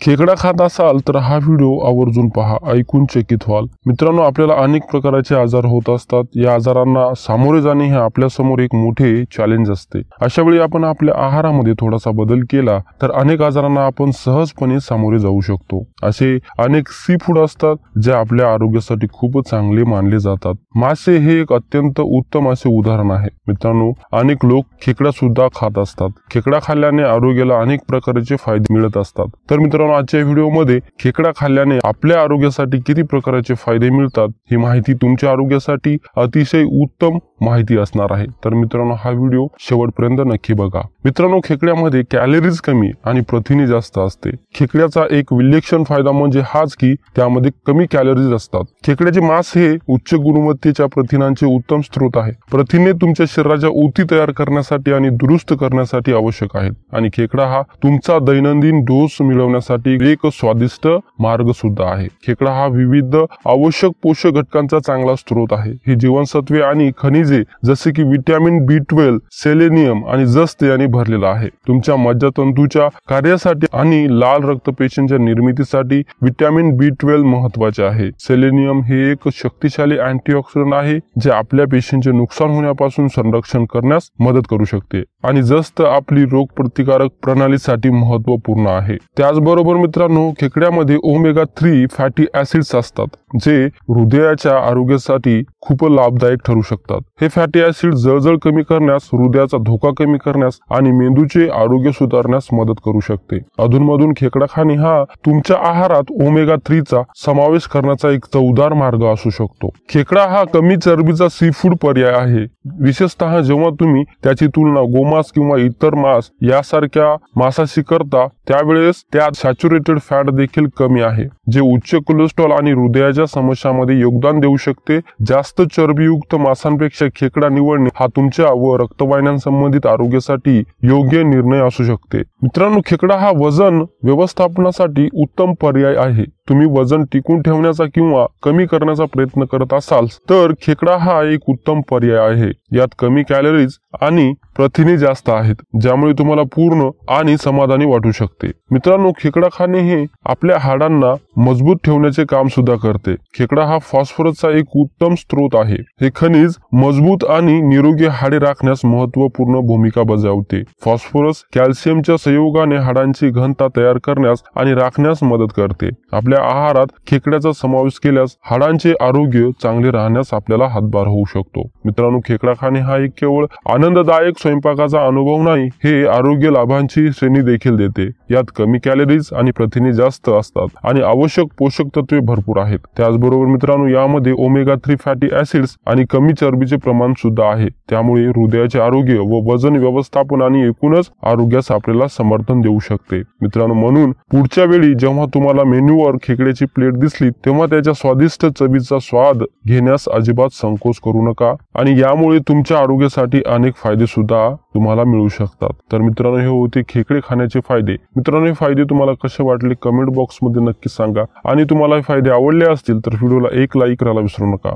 खेकडा खात असाल तर हा व्हिडिओ आवर्जून पहा, ऐकून चकित व्हाल। मित्रांनो, आपल्याला अनेक प्रकारचे आजार होत असतात। या आजारांना सामोरे जाणे हे आपल्या समोर एक मोठे चॅलेंज असते। अशा वेळी आपण आपल्या आहारामध्ये थोडासा बदल केला तर अनेक आजारांना आपण सहजपणे सामोरे जाऊ शकतो। असे अनेक सी फूड असतात जे आपल्या आरोग्यासाठी खूपच चांगले मानले जातात। मासे हे एक अत्यंत उत्तम असे उदाहरण आहे। मित्रांनो, अनेक लोक खेकडा सुद्धा खात असतात। खेकडा खाल्ल्याने आरोग्याला अनेक प्रकारचे फायदे मिळत असतात। तर मित्रांनो, आजच्या व्हिडिओमध्ये खेकडा खाल्ल्याने आपल्या आरोग्यासाठी किती प्रकारचे फायदे मिळतात ही माहिती तुमच्या आरोग्यासाठी अतिशय उत्तम माहिती असणार आहे। तर मित्रांनो, हा व्हिडिओ शेवटपर्यंत नक्की बघा। मित्रांनो, खेकड्यामध्ये कॅलरीज कमी आणि प्रथिने जास्त असते। खेकड्याचा एक विलक्षण फायदा म्हणजे हाच की त्यामध्ये कमी कॅलरीज असतात। खेकड्याचे मांस हे उच्च गुणवत्तेच्या प्रथिनांचे उत्तम स्रोत आहे। प्रथिने तुमच्या शरीराच्या ऊती तयार करण्यासाठी आणि दुरुस्त करण्यासाठी आवश्यक आहेत आणि खेकडा हा तुमचा दैनंदिन डोस मिळवण्यासाठी एक स्वादिष्ट मार्ग सुद्धा आहे। खेकडा हा विविध आवश्यक पोषक घटकांचा चांगला स्रोत आहे। हे जीवनसत्वे आणि खनिजे जसे की विटॅमिन B12, सेलेनियम आणि जस्त याने भरलेला आहे। तुमच्या मज्जातंतूच्या कार्यासाठी आणि लाल रक्तपेशींच्या निर्मितीसाठी विटॅमिन B12 महत्वाचे आहे। सेलेनियम हे एक शक्तिशाली अँटीऑक्सिडंट आहे जे आपल्या पेशींचे नुकसान होण्यापासून संरक्षण करण्यास मदत करू शकते आणि जस्त आपली रोगप्रतिकारक प्रणालीसाठी महत्वपूर्ण आहे। त्याचबरोबर मित्रांनो, खेकड्यामध्ये ओमेगा 3 फॅटी ऍसिड्स असतात जे हृदयाच्या आरोग्यासाठी खूप लाभदायक ठरू शकतात। हे फॅटी ऍसिड जळजळ कमी करण्यास, हृदयाचा धोका कमी करण्यास आणि मेंदूचे आरोग्य सुधारण्यास मदत करू शकते। अधूनमधून खेकडा खाणे हा तुमच्या आहारात ओमेगा 3 चा समावेश करण्याचा एक चवदार मार्ग असू शकतो। खेकडा हा कमी चरबीचा सी फूड पर्याय आहे, विशेषतः जेव्हा तुम्ही त्याची तुलना गोमांस किंवा इतर मांस यासारख्या मांसाशी करता त्यावेळेस त्यात सॅच्युरेटेड फॅट देखील कमी आहे, जे उच्च कोलेस्ट्रॉल आणि हृदयाच्या समस्यांमध्ये योगदान देऊ शकते। जास्त चरबीयुक्त मांसांपेक्षा खेकडा निवडणे हा तुमच्या व रक्तवाहिन्यांसंबंधित आरोग्यासाठी योग्य निर्णय असू शकते। मित्रांनो, खेकडा हा वजन व्यवस्थापनासाठी उत्तम पर्याय आहे। तुम्ही वजन टिकून ठेवण्याचा किंवा कमी करण्याचा प्रयत्न करत असाल तर खेकडा हा एक उत्तम पर्याय आहे। यात कमी कॅलरीज आणि प्रथिने जास्त आहेत, ज्यामुळे तुम्हाला पूर्ण आणि समाधानी वाटू शकते। मित्रांनो, खेकडा खाणे हे आपल्या हाडांना मजबूत ठेवण्याचे काम सुद्धा करते। खेकडा हा फॉस्फरसचा एक उत्तम स्रोत आहे। हे खनिज मजबूत आणि निरोगी हाडे राखण्यास महत्वपूर्ण भूमिका बजावते। फॉस्फरस कॅल्शियमच्या संयोगाने हाडांची घनता तयार करण्यास आणि राखण्यास मदत करते। आपल्या आहारात खेकड्याचा समावेश केल्यास हाडांचे आरोग्य चांगले राहण्यास आपल्याला हातभार होऊ शकतो। मित्रांनो, खेकडा खाणे हा एक केवळ आनंददायक स्वयंपाकाचा अनुभव नाही, हे आरोग्य लाभांची श्रेणी देखील देते। यात कमी कॅलरीज आणि प्रथिने जास्त असतात आणि आवश्यक पोषक तत्वे भरपूर आहेत। त्याचबरोबर मित्रांनो, यामध्ये ओमेगा 3 फॅटी ऍसिड्स आणि कमी चरबीचे प्रमाण सुद्धा आहे, त्यामुळे हृदयाचे आरोग्य व वजन व्यवस्थापन आणि एकूणच आरोग्यास आपल्याला समर्थन देऊ शकते। मित्रांनो, म्हणून पुढच्या वेळी जेव्हा तुम्हाला मेन्यूवर खेकड्याची प्लेट दिसली तेव्हा त्याच्या स्वादिष्ट चवीचा स्वाद घेण्यास अजिबात संकोच करू नका आणि यामुळे तुमच्या आरोग्यासाठी अनेक फायदे सुद्धा तुम्हाला मिळू शकतात। तर मित्रांनो, हे होते खेकडे खाण्याचे फायदे। मित्रांनो, हे फायदे तुम्हाला कसे वाटले कमेंट बॉक्स मध्ये नक्की सांगा आणि तुम्हाला हे फायदे आवडले असतील तर व्हिडिओला एक लाईक करायला विसरू नका।